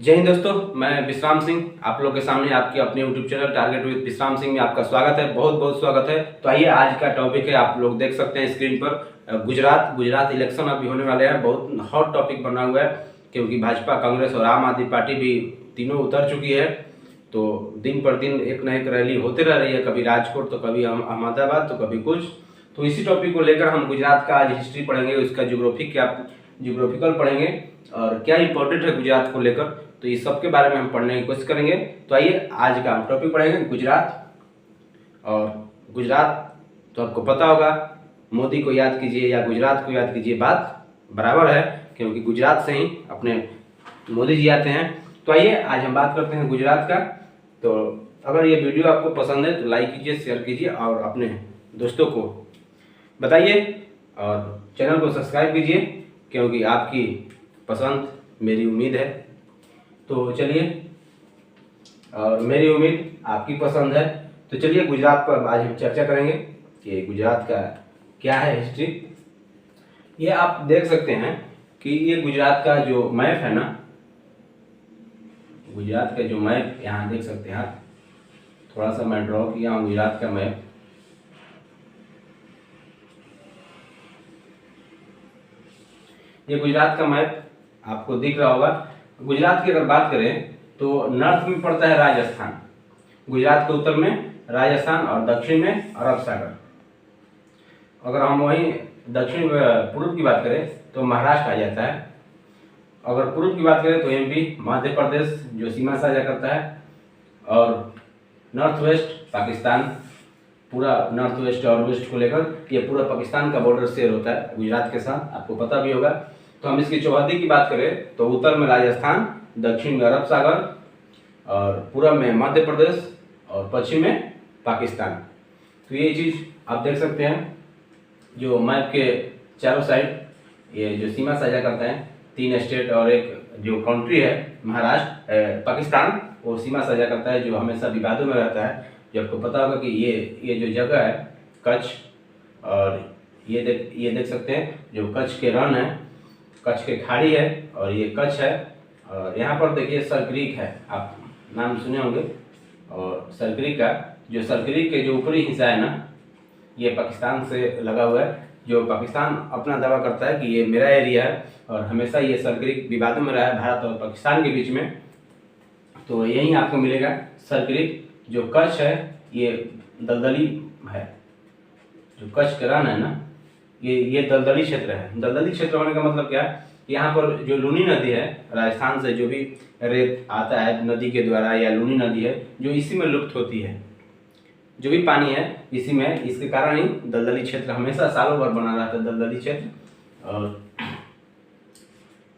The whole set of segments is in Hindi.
जय हिंद दोस्तों, मैं विश्राम सिंह आप लोग के सामने आपके अपने यूट्यूब चैनल टारगेट विद विश्राम सिंह में आपका स्वागत है। बहुत बहुत स्वागत है। तो आइए, आज का टॉपिक है, आप लोग देख सकते हैं स्क्रीन पर, गुजरात इलेक्शन अभी होने वाले हैं। बहुत हॉट टॉपिक बना हुआ है क्योंकि भाजपा, कांग्रेस और आम आदमी पार्टी भी तीनों उतर चुकी है। तो दिन पर दिन एक न एक रैली होते रह रही है, कभी राजकोट तो कभी अहमदाबाद तो कभी कुछ। तो इसी टॉपिक को लेकर हम गुजरात का आज हिस्ट्री पढ़ेंगे, उसका जियोग्राफिकल पढ़ेंगे और क्या इंपॉर्टेंट है गुजरात को लेकर, तो इस सब के बारे में हम पढ़ने की कोशिश करेंगे। तो आइए, आज का हम टॉपिक पढ़ेंगे गुजरात। और गुजरात तो आपको पता होगा, मोदी को याद कीजिए या गुजरात को याद कीजिए, बात बराबर है क्योंकि गुजरात से ही अपने मोदी जी आते हैं। तो आइए, आज हम बात करते हैं गुजरात का। तो अगर ये वीडियो आपको पसंद है तो लाइक कीजिए, शेयर कीजिए और अपने दोस्तों को बताइए और चैनल को सब्सक्राइब कीजिए क्योंकि आपकी पसंद मेरी उम्मीद है। तो चलिए, और मेरी उम्मीद आपकी पसंद है। तो चलिए, गुजरात पर आज हम चर्चा करेंगे कि गुजरात का क्या है हिस्ट्री। ये आप देख सकते हैं कि ये गुजरात का जो मैप है ना, गुजरात का जो मैप यहाँ देख सकते हैं आप। थोड़ा सा मैं ड्रॉ किया हूँ गुजरात का मैप। ये गुजरात का मैप आपको दिख रहा होगा। गुजरात की अगर बात करें तो नॉर्थ में पड़ता है राजस्थान, गुजरात के उत्तर में राजस्थान और दक्षिण में अरब सागर। अगर हम वहीं दक्षिण पूर्व की बात करें तो महाराष्ट्र आ जाता है। अगर पूर्व की बात करें तो एमपी, मध्य प्रदेश जो सीमा साझा करता है, और नॉर्थ वेस्ट पाकिस्तान, पूरा नॉर्थ वेस्ट और वेस्ट को लेकर ये पूरा पाकिस्तान का बॉर्डर शेयर होता है गुजरात के साथ, आपको पता भी होगा। तो हम इसकी चौहद्दी की बात करें तो उत्तर में राजस्थान, दक्षिण में अरब सागर और पूर्व में मध्य प्रदेश और पश्चिम में पाकिस्तान। तो ये चीज़ आप देख सकते हैं, जो मैप के चारों साइड ये जो सीमा साझा करता है, 3 स्टेट और एक जो कंट्री है महाराष्ट्र, पाकिस्तान, वो सीमा साझा करता है, जो हमेशा विवादों में रहता है। जो आपको पता होगा कि ये जो जगह है कच्छ, और ये देख सकते हैं जो कच्छ के रण है, कच्छ के खाड़ी है और ये कच्छ है। और यहाँ पर देखिए सर क्रीक है, आप नाम सुने होंगे। और सर क्रीक का जो सर क्रीक के जो ऊपरी हिस्सा है ना, ये पाकिस्तान से लगा हुआ है। जो पाकिस्तान अपना दावा करता है कि ये मेरा एरिया है और हमेशा ये सर क्रीक विवादों में रहा है भारत और पाकिस्तान के बीच में। तो यहीं आपको मिलेगा सर क्रीक। जो कच्छ है ये दलदली है, जो कच्छ का रण है ना, ये दलदली क्षेत्र है। दलदली क्षेत्र होने का मतलब क्या है, यहाँ पर जो लूनी नदी है, राजस्थान से जो भी रेत आता है नदी के द्वारा, या लूनी नदी है जो इसी में लुप्त होती है, जो भी पानी है इसी में, इसके कारण ही दलदली क्षेत्र हमेशा सालों भर बना रहता है, दलदली क्षेत्र। और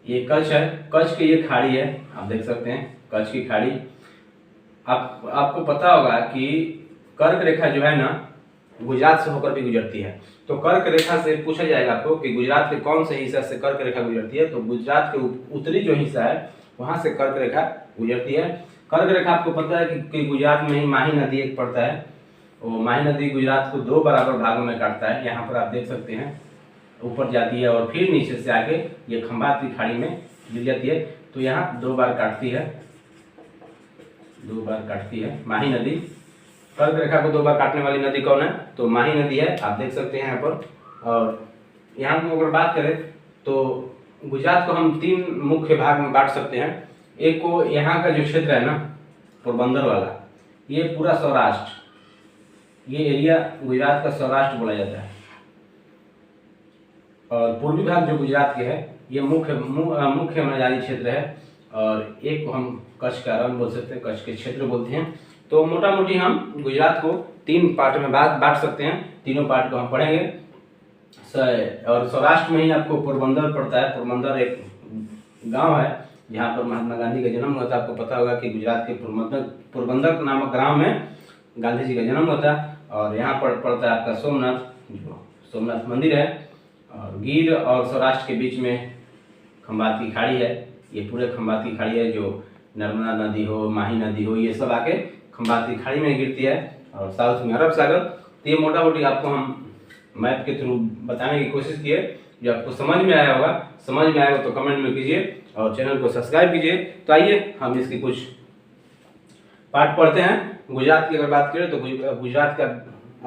ये कच्छ है, कच्छ की ये खाड़ी है, आप देख सकते हैं कच्छ की खाड़ी। आपको पता होगा कि कर्क रेखा जो है ना, गुजरात से होकर भी गुजरती है। तो कर्क रेखा से पूछा जाएगा आपको कि गुजरात के कौन से हिस्से से कर्क रेखा गुजरती है, तो गुजरात के उत्तरी जो हिस्सा है वहां से कर्क रेखा गुजरती है। कर्क रेखा आपको पता है कि गुजरात में ही माही नदी एक पड़ता है। वो माही नदी गुजरात को 2 बराबर भागों में काटता है। यहाँ पर आप देख सकते हैं, ऊपर जाती है और फिर नीचे से आके ये खंबात की खाड़ी में गिर जाती है। तो यहाँ 2 बार काटती है, 2 बार काटती है माही नदी। कर्क रेखा को 2 बार काटने वाली नदी कौन है, तो माही नदी है, आप देख सकते हैं यहाँ पर। और यहाँ को अगर बात करें तो गुजरात को हम 3 मुख्य भाग में बांट सकते हैं। एक को यहाँ का जो क्षेत्र है ना, पोरबंदर वाला, ये पूरा सौराष्ट्र, ये एरिया गुजरात का सौराष्ट्र बोला जाता है। और पूर्वी भाग जो गुजरात के है ये मुख्य मैदानी क्षेत्र है। और एक को हम कच्छ का रण बोल सकते हैं, कच्छ के क्षेत्र बोलते हैं। तो मोटा मोटी हम गुजरात को 3 पार्ट में बांट सकते हैं, तीनों पार्ट को हम पढ़ेंगे। और सौराष्ट्र में ही आपको पोरबंदर पड़ता है। पोरबंदर एक गांव है जहाँ पर महात्मा गांधी का जन्म हुआ था। आपको पता होगा कि गुजरात के पोरबंदर नामक ग्राम में गांधी जी का जन्म हुआ था। और यहाँ पर पड़ता है आपका सोमनाथ, जो सोमनाथ मंदिर है। और गिर और सौराष्ट्र के बीच में खंबात की खाड़ी है। ये पूरे खंबात की खाड़ी है, जो नर्मदा नदी हो, माही नदी हो, ये सब आके खंबात की खाड़ी में गिरती है। और साउथ में अरब सागर। तो ये मोटा मोटी आपको हम मैप के थ्रू बताने की कोशिश की है। जो आपको समझ में आया होगा तो कमेंट में कीजिए और चैनल को सब्सक्राइब कीजिए। तो आइए हम इसकी कुछ पाठ पढ़ते हैं। गुजरात की अगर बात करें तो गुजरात का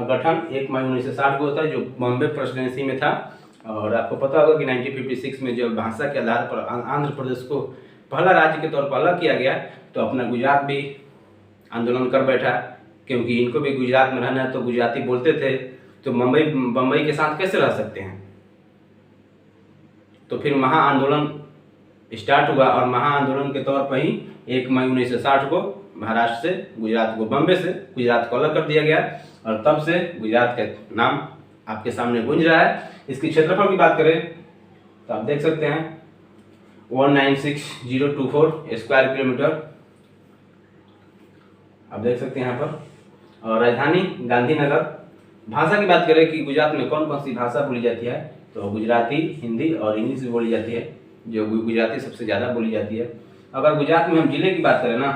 गठन 1 मई 1960 को होता है, जो बॉम्बे प्रेसिडेंसी में था। और आपको पता होगा कि 1956 में जब भाषा के आधार पर आंध्र प्रदेश को पहला राज्य के तौर पर अलग किया गया, तो अपना गुजरात भी आंदोलन कर बैठा, क्योंकि इनको भी गुजरात में रहना है, तो गुजराती बोलते थे, तो बम्बई के साथ कैसे रह सकते हैं। तो फिर महा आंदोलन स्टार्ट हुआ और महा आंदोलन के तौर पर ही 1 मई 1960 को महाराष्ट्र से गुजरात को, बम्बे से गुजरात को अलग कर दिया गया, और तब से गुजरात का नाम आपके सामने गूंज रहा है। इसकी क्षेत्रफल की बात करें तो आप देख सकते हैं 196024 स्क्वायर किलोमीटर, आप देख सकते हैं यहाँ पर। और राजधानी गांधीनगर। भाषा की बात करें कि गुजरात में कौन कौन सी भाषा बोली जाती है, तो गुजराती, हिंदी और इंग्लिश भी बोली जाती है, जो गुजराती सबसे ज़्यादा बोली जाती है। अगर गुजरात में हम जिले की बात करें ना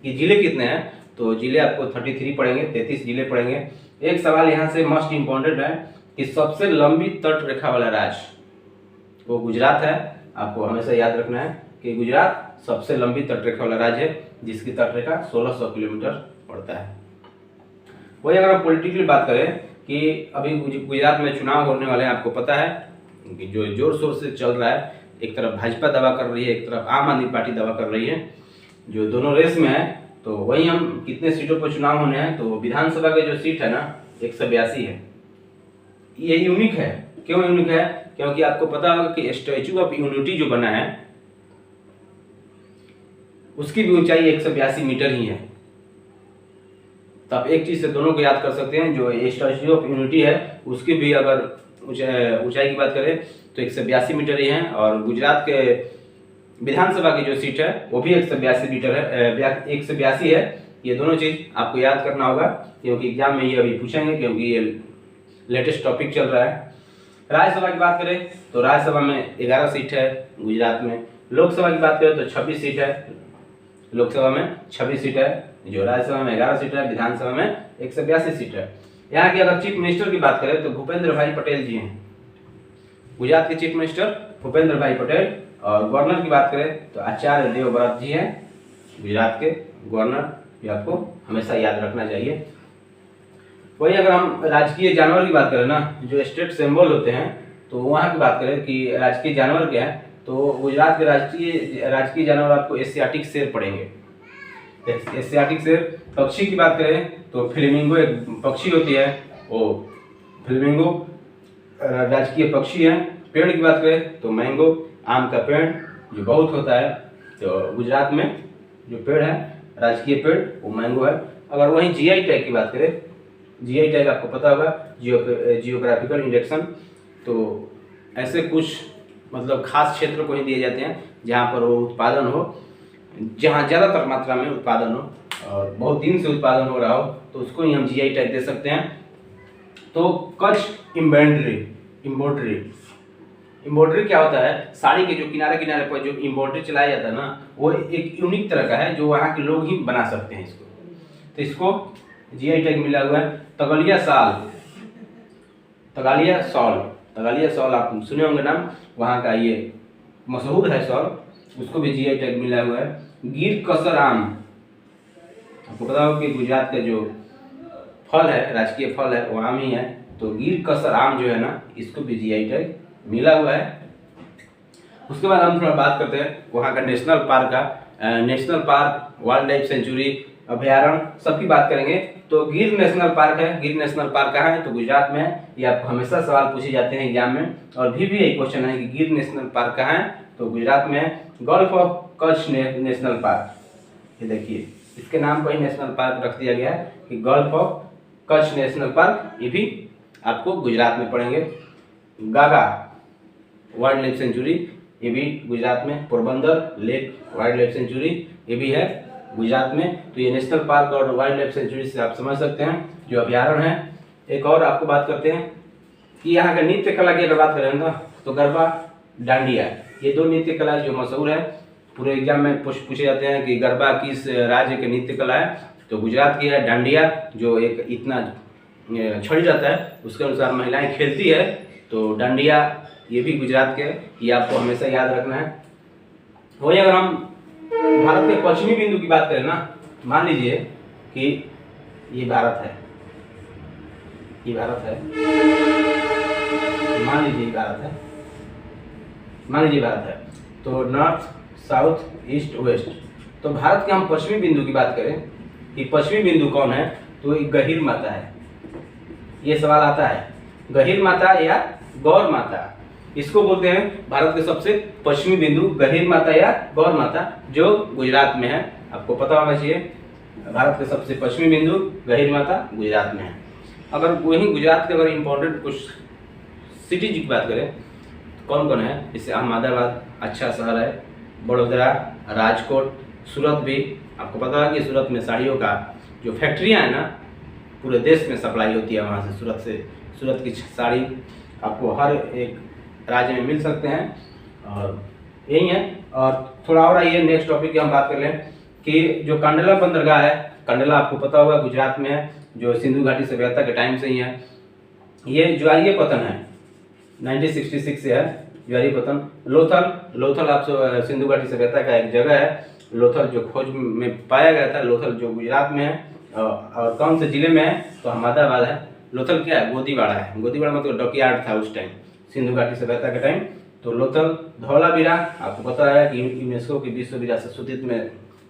कि जिले कितने हैं, तो जिले आपको 33 पड़ेंगे, 33 जिले पड़ेंगे। एक सवाल यहाँ से मस्ट इम्पॉर्टेंट है कि सबसे लंबी तट रेखा वाला राज्य वो गुजरात है। आपको हमेशा याद रखना है कि गुजरात सबसे लंबी तट रेखा वाला राज्य है, जिसकी तट रेखा 1600 किलोमीटर पड़ता है। वही अगर हम पॉलिटिकली बात करें कि अभी गुजरात में चुनाव होने वाले हैं, आपको पता है कि जो जोर शोर से चल रहा है, एक तरफ भाजपा दावा कर रही है, एक तरफ आम आदमी पार्टी दावा कर रही है, जो दोनों रेस में है। तो वही हम कितने सीटों पर चुनाव होने हैं, तो विधानसभा के जो सीट है ना 182 है। ये यूनिक है। क्यों यूनिक है? क्योंकि आपको पता होगा कि स्टैचू ऑफ यूनिटी जो बना है उसकी भी ऊंचाई 182 मीटर ही है। तो आप एक चीज से दोनों को याद कर सकते हैं, जो स्टैचू ऑफ यूनिटी है उसकी भी अगर ऊंचाई की बात करें तो 182 मीटर ही है, और गुजरात के विधानसभा की जो सीट है वो भी 182 मीटर है, 182 है। ये दोनों चीज आपको याद करना होगा, क्योंकि एग्जाम में ये अभी पूछेंगे, क्योंकि ये लेटेस्ट टॉपिक चल रहा है। राज्यसभा की बात करें तो राज्यसभा में 11 सीट है गुजरात में। लोकसभा की बात करें तो 26 सीट है, लोकसभा में 26 सीट है, जो राज्यसभा में 11 सीट है, विधानसभा में 182 सीट है। यहाँ की अगर चीफ मिनिस्टर की बात करें तो भूपेंद्र भाई पटेल जी हैं, गुजरात के चीफ मिनिस्टर भूपेंद्र भाई पटेल। और गवर्नर की बात करें तो आचार्य देवव्रत जी हैं गुजरात के गवर्नर, ये आपको हमेशा याद रखना चाहिए। वही अगर हम राजकीय जानवर की बात करें ना, जो स्टेट सिंबल होते हैं, तो वहाँ की बात करें कि राजकीय जानवर क्या है, तो गुजरात के राजकीय जानवर आपको एशियाटिक शेर पड़ेंगे। एशियाटिक शेर। पक्षी की बात करें तो फ्लेमिंगो एक पक्षी होती है, वो फ्लेमिंगो राजकीय पक्षी है। पेड़ की बात करें तो मैंगो, आम का पेड़ जो बहुत होता है, तो गुजरात में जो पेड़ है राजकीय पेड़ वो मैंगो है। अगर वहीं जीआई टैग की बात करें, जीआई टैग आपको पता होगा जियोग्राफिकल इंडेक्शन, तो ऐसे कुछ मतलब खास क्षेत्र को ही दिए जाते हैं जहाँ पर वो उत्पादन हो, जहाँ ज़्यादातर मात्रा में उत्पादन हो और बहुत दिन से उत्पादन हो रहा हो, तो उसको ही हम जीआई टैग दे सकते हैं। तो कच्छ एम्ब्रॉयडरी क्या होता है? साड़ी के जो किनारे किनारे पर जो एम्ब्रॉयडरी चलाया जाता है ना, वो एक यूनिक तरह का है, जो वहाँ के लोग ही बना सकते हैं इसको। तो इसको जीआई टैग मिला हुआ है। तगालिया शॉल आप सुने होंगे नाम, वहाँ का ये मशहूर है शॉल, उसको भी जीआई टैग मिला हुआ है। गिर कसर आम, आपको पता होगा कि गुजरात का जो फल है, राजकीय फल है, वो आम ही है। तो गिर कसर आम जो है ना, इसको भी जीआई टैग मिला हुआ है। उसके बाद हम थोड़ा बात करते हैं वहाँ का नेशनल पार्क का। National park, wild life sanctuary, अभयारण्य, सबकी बात करेंगे। तो गिर नेशनल पार्क है। गिर नेशनल पार्क कहाँ है? तो गुजरात में है। ये आपको हमेशा सवाल पूछे जाते हैं एग्जाम में, और भी एक क्वेश्चन है कि गिर नेशनल पार्क कहाँ है? तो गुजरात में है। Gulf of Kutch national park, ये देखिए इसके नाम पर ही नेशनल पार्क रख दिया गया है कि gulf of Kutch national park, ये भी आपको गुजरात में पड़ेंगे। गागा वाइल्ड लाइफ सेंचुरी, ये भी गुजरात में। Porbandar lake wild life sanctuary, ये भी है गुजरात में। तो ये नेशनल पार्क और वाइल्ड लाइफ सेंचुरी से आप समझ सकते हैं जो अभ्यारण्य है। एक और आपको बात करते हैं कि यहाँ का नृत्य कला की अगर बात करें ना, तो गरबा, डांडिया, ये दो नृत्य कला जो मशहूर है, पूरे एग्जाम में पूछे जाते हैं कि गरबा किस राज्य की नृत्य कला है, तो गुजरात की है। डांडिया जो एक इतना छड़ी रहता है, उसके अनुसार महिलाएं खेलती है, तो डांडिया ये भी गुजरात के, ये आपको हमेशा याद रखना है। वही अगर हम भारत के पश्चिमी बिंदु की बात करें ना, मान लीजिए कि ये भारत है, ये भारत है, मान लीजिए भारत है, मान लीजिए भारत है, तो नॉर्थ साउथ ईस्ट वेस्ट। तो भारत के हम पश्चिमी बिंदु की बात करें कि पश्चिमी बिंदु कौन है, तो ये गहीर माता है। ये सवाल आता है, गहीर माता या गौर माता, इसको बोलते हैं भारत के सबसे पश्चिमी बिंदु, गहीर माता या गौर माता, जो गुजरात में है। आपको पता होना चाहिए भारत के सबसे पश्चिमी बिंदु गहीर माता गुजरात में है। अगर वहीं गुजरात के अगर इम्पोर्टेंट कुछ सिटीज की बात करें तो कौन कौन है, जैसे अहमदाबाद अच्छा शहर है, बड़ोदरा, राजकोट, सूरत भी। आपको पता है कि सूरत में साड़ियों का जो फैक्ट्रियाँ हैं ना, पूरे देश में सप्लाई होती है वहाँ से। सूरत की साड़ी आपको हर एक राज्य में मिल सकते हैं, और यही है। और थोड़ा और आइए नेक्स्ट टॉपिक की हम बात कर लें कि जो कंडला बंदरगाह है, कंडला आपको पता होगा गुजरात में है, जो सिंधु घाटी सभ्यता के टाइम से ही है। ये ज्वारीय पतन है, 1966 से है ज्वारीय पतन। लोथल आप सिंधु घाटी सभ्यता का एक जगह है, लोथल जो खोज में पाया गया था। लोथल जो गुजरात में है, और कौन से जिले में है, तो अहमदाबाद है। लोथल क्या है, गोदीवाड़ा है। गोदीवाड़ा मतलब डॉकयार्ड था उस टाइम, सिंधु घाटी सभ्यता के टाइम। तो लोथल, धौलावीरा आपको पता है कि यूनेस्को की विश्व विरासत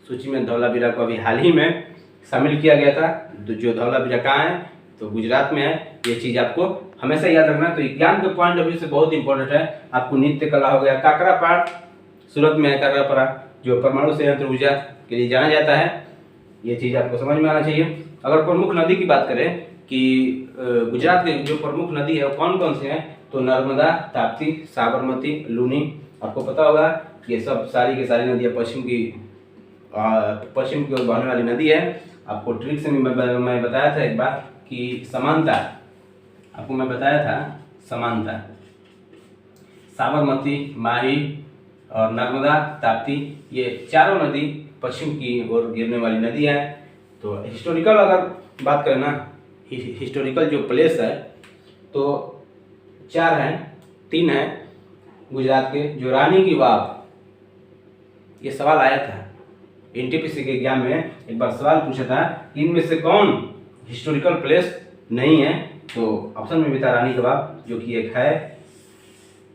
सूची में धौलावीरा को अभी हाल ही में शामिल किया गया था। तो जो धौलावीरा कहाँ है, तो गुजरात में है। ये चीज़ आपको हमेशा याद रखना। तो ज्ञान के पॉइंट ऑफ व्यू से बहुत इंपॉर्टेंट है। आपको नृत्य कला हो गया, काकरापाड़ सूरत में है, काकरापाड़ा जो परमाणु संयंत्र ऊर्जा के लिए जाना जाता है। ये चीज़ आपको समझ में आना चाहिए। अगर प्रमुख नदी की बात करें कि गुजरात के जो प्रमुख नदी है वो कौन कौन से हैं, तो नर्मदा, ताप्ती, साबरमती, लूनी। आपको पता होगा ये सब सारी की सारी नदियाँ पश्चिम की ओर बहने वाली नदी है। आपको ट्रिक से मैं बताया था एक बार कि समानता, आपको मैं बताया था समानता, साबरमती, माही और नर्मदा, ताप्ती, ये चारों नदी पश्चिम की ओर गिरने वाली नदी है। तो हिस्टोरिकल अगर बात करें ना, हिस्टोरिकल जो प्लेस है तो 4 हैं, 3 हैं गुजरात के। जो रानी की वाव, ये सवाल आया था एनटीपीसी के एग्जाम में, एक बार सवाल पूछा था इनमें से कौन हिस्टोरिकल प्लेस नहीं है, तो ऑप्शन में भी था रानी की वाव, जो कि एक है,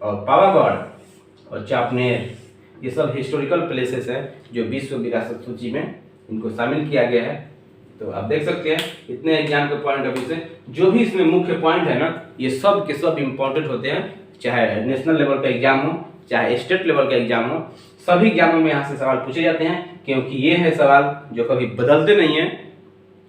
और पावागढ़ और चापनेर। ये सब हिस्टोरिकल प्लेसेस हैं जो विश्व विरासत सूची में इनको शामिल किया गया है। तो आप देख सकते हैं इतने एग्जाम के पॉइंट ऑफ व्यू से जो भी इसमें मुख्य पॉइंट है ना, ये सब के सब इम्पोर्टेंट होते हैं। चाहे नेशनल लेवल का एग्जाम हो, चाहे स्टेट लेवल का एग्जाम हो, सभी एग्जामों में यहाँ से सवाल पूछे जाते हैं, क्योंकि ये है सवाल जो कभी बदलते नहीं हैं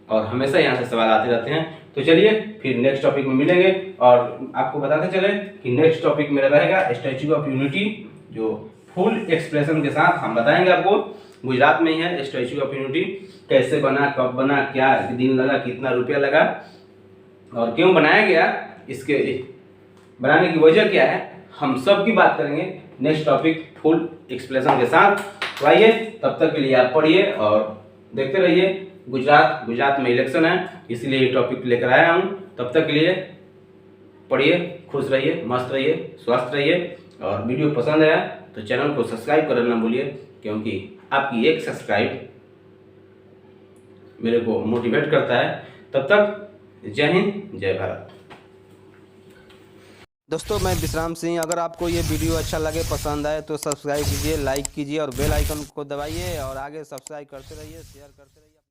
और हमेशा यहाँ से सवाल आते रहते हैं। तो चलिए फिर नेक्स्ट टॉपिक में मिलेंगे, और आपको बताते चले कि नेक्स्ट टॉपिक मेरा रहेगा स्टैच्यू ऑफ यूनिटी, जो फुल एक्सप्रेशन के साथ हम बताएंगे आपको। गुजरात में ही है स्टैच्यू ऑफ यूनिटी, कैसे बना, कब बना, क्या दिन लगा, कितना रुपया लगा और क्यों बनाया गया, इसके बनाने की वजह क्या है, हम सब की बात करेंगे नेक्स्ट टॉपिक फुल एक्सप्लेनेशन के साथ। तो आइए, तब तक के लिए आप पढ़िए और देखते रहिए। गुजरात में इलेक्शन है, इसलिए ये टॉपिक लेकर आया हूँ। तब तक के लिए पढ़िए, खुश रहिए, मस्त रहिए, स्वस्थ रहिए, और वीडियो पसंद आया तो चैनल को सब्सक्राइब करना ना भूलिए, क्योंकि आपकी एक सब्सक्राइब मेरे को मोटिवेट करता है। तब तक जय हिंद, जय भारत। दोस्तों मैं विश्राम सिंह, अगर आपको ये वीडियो अच्छा लगे, पसंद आए तो सब्सक्राइब कीजिए, लाइक कीजिए और बेल आइकन को दबाइए, और आगे सब्सक्राइब करते रहिए, शेयर करते रहिए।